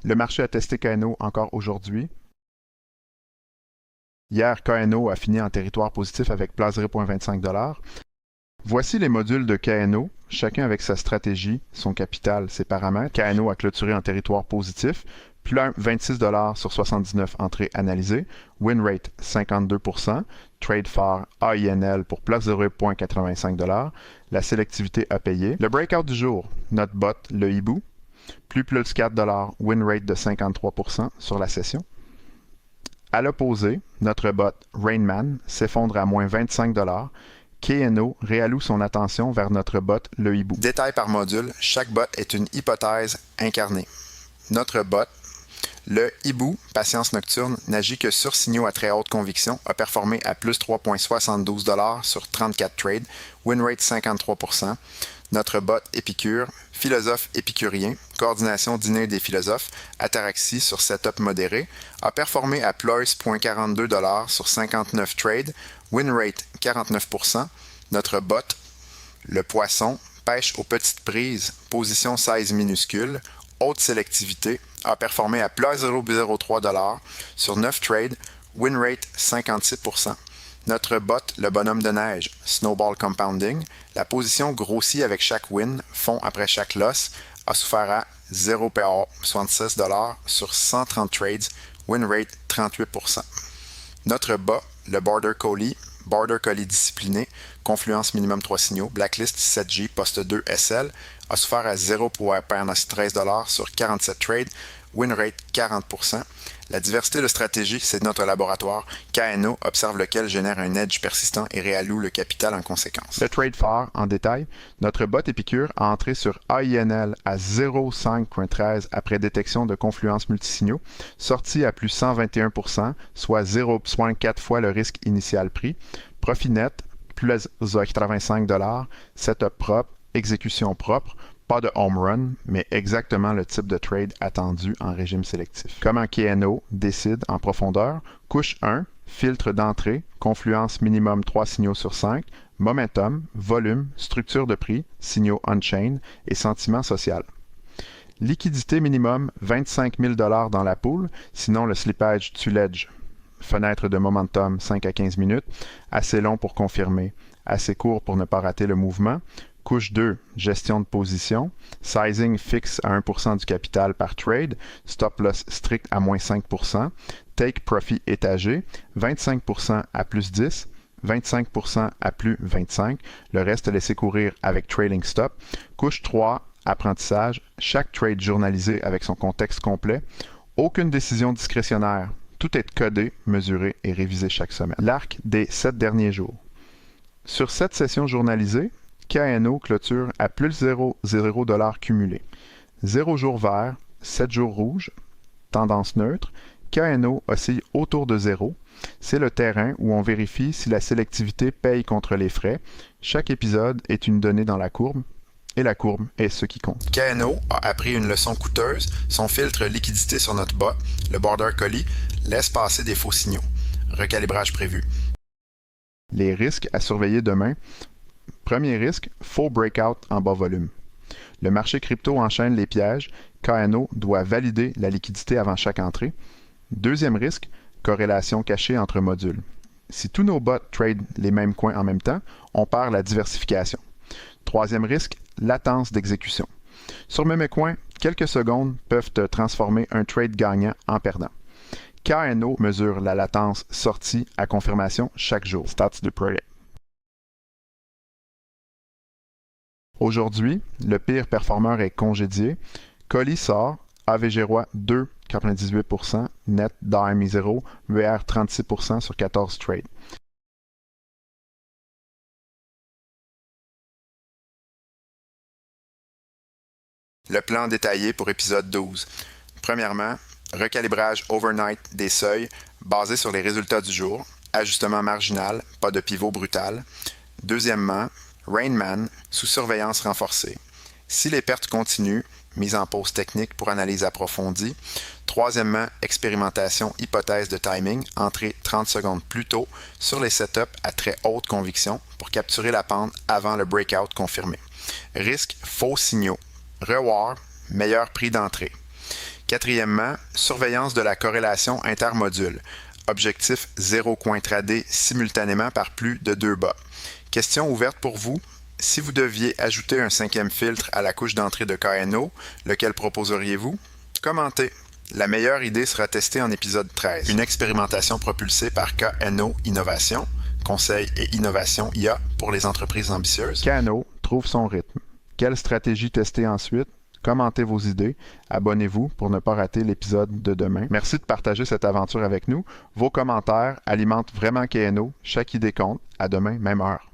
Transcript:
Le marché a testé KNO encore aujourd'hui. Hier, KNO a fini en territoire positif avec +0,25 $. Voici les modules de KNO, chacun avec sa stratégie, son capital, ses paramètres. KNO a clôturé en territoire positif, plus 26 $ sur 79 entrées analysées, win rate 52%, trade for AINL pour +0,85 $, la sélectivité a payé. Le breakout du jour, notre bot, le hibou, plus +4 $, win rate de 53% sur la session. À l'opposé, notre bot Rainman s'effondre à moins 25 $. KNO réalloue son attention vers notre bot, le hibou. Détail par module, chaque bot est une hypothèse incarnée. Notre bot, le hibou, patience nocturne, n'agit que sur signaux à très haute conviction, a performé à plus 3,72 $ sur 34 trades, win rate 53%. Notre bot Épicure, philosophe épicurien, coordination dîner des philosophes, ataraxie sur setup modéré, a performé à plus 0,42 $ sur 59 trades, win rate 49%. Notre bot, le poisson, pêche aux petites prises, position size minuscule, haute sélectivité, a performé à plus 0,03 $ sur 9 trades, win rate 56%. Notre bot, le bonhomme de neige, Snowball Compounding, la position grossit avec chaque win, fond après chaque loss, a souffert à 0,76 $ sur 130 trades, win rate 38%. Notre bot, le Border Collie discipliné, confluence minimum 3 signaux, blacklist 7G, poste 2 SL, a souffert à 0,13 $ sur 47 trades, win rate 40%. La diversité de stratégies, c'est notre laboratoire. KNO observe lequel génère un edge persistant et réalloue le capital en conséquence. Le trade fort, en détail, notre bot Épicure a entré sur AINL à 0,5.13 après détection de confluence multisignaux, sorti à plus 121%, soit 0,4 fois le risque initial pris. Profit net, plus 85 $, setup propre, exécution propre, pas de home run, mais exactement le type de trade attendu en régime sélectif. Comment KNO décide en profondeur? Couche 1, filtre d'entrée, confluence minimum 3 signaux sur 5, momentum, volume, structure de prix, signaux on-chain et sentiment social. Liquidité minimum 25 000 $ dans la pool, sinon le slippage tue l'edge. Fenêtre de momentum 5 à 15 minutes, assez long pour confirmer, assez court pour ne pas rater le mouvement. Couche 2, gestion de position, sizing fixe à 1% du capital par trade, stop loss strict à moins 5%, take profit étagé, 25% à plus 10, 25% à plus 25, le reste laissé courir avec trailing stop. Couche 3, apprentissage, chaque trade journalisé avec son contexte complet, aucune décision discrétionnaire, tout est codé, mesuré et révisé chaque semaine. L'arc des 7 derniers jours. Sur 7 sessions journalisées, KNO clôture à plus 0,0 $ cumulé. 0 jours vert, 7 jours rouges, tendance neutre. KNO oscille autour de 0. C'est le terrain où on vérifie si la sélectivité paye contre les frais. Chaque épisode est une donnée dans la courbe, et la courbe est ce qui compte. KNO a appris une leçon coûteuse. Son filtre liquidité sur notre bot, le Border Collie, laisse passer des faux signaux. Recalibrage prévu. Les risques à surveiller demain. Premier risque, faux breakout en bas volume. Le marché crypto enchaîne les pièges. KNO doit valider la liquidité avant chaque entrée. Deuxième risque, corrélation cachée entre modules. Si tous nos bots tradent les mêmes coins en même temps, on perd la diversification. Troisième risque, latence d'exécution. Sur mes coins, quelques secondes peuvent transformer un trade gagnant en perdant. KNO mesure la latence sortie à confirmation chaque jour. Stats de project. Aujourd'hui, le pire performeur est congédié. Collie sort, AVG Roi 2,98%, net d'AMI 0, VR 36% sur 14 trades. Le plan détaillé pour épisode 12. Premièrement, recalibrage overnight des seuils basé sur les résultats du jour, ajustement marginal, pas de pivot brutal. Deuxièmement, Rainman sous surveillance renforcée. Si les pertes continuent, mise en pause technique pour analyse approfondie. Troisièmement, expérimentation hypothèse de timing, entrée 30 secondes plus tôt sur les setups à très haute conviction pour capturer la pente avant le breakout confirmé. Risque, faux signaux. Reward, meilleur prix d'entrée. Quatrièmement, surveillance de la corrélation intermodule. Objectif 0 coin tradé simultanément par plus de 2 bas. Question ouverte pour vous. Si vous deviez ajouter un 5e filtre à la couche d'entrée de KNO, lequel proposeriez-vous? Commentez. La meilleure idée sera testée en épisode 13. Une expérimentation propulsée par KNO Innovation, conseil et innovation IA pour les entreprises ambitieuses. KNO trouve son rythme. Quelle stratégie tester ensuite? Commentez vos idées, abonnez-vous pour ne pas rater l'épisode de demain. Merci de partager cette aventure avec nous. Vos commentaires alimentent vraiment KNO. Chaque idée compte. À demain, même heure.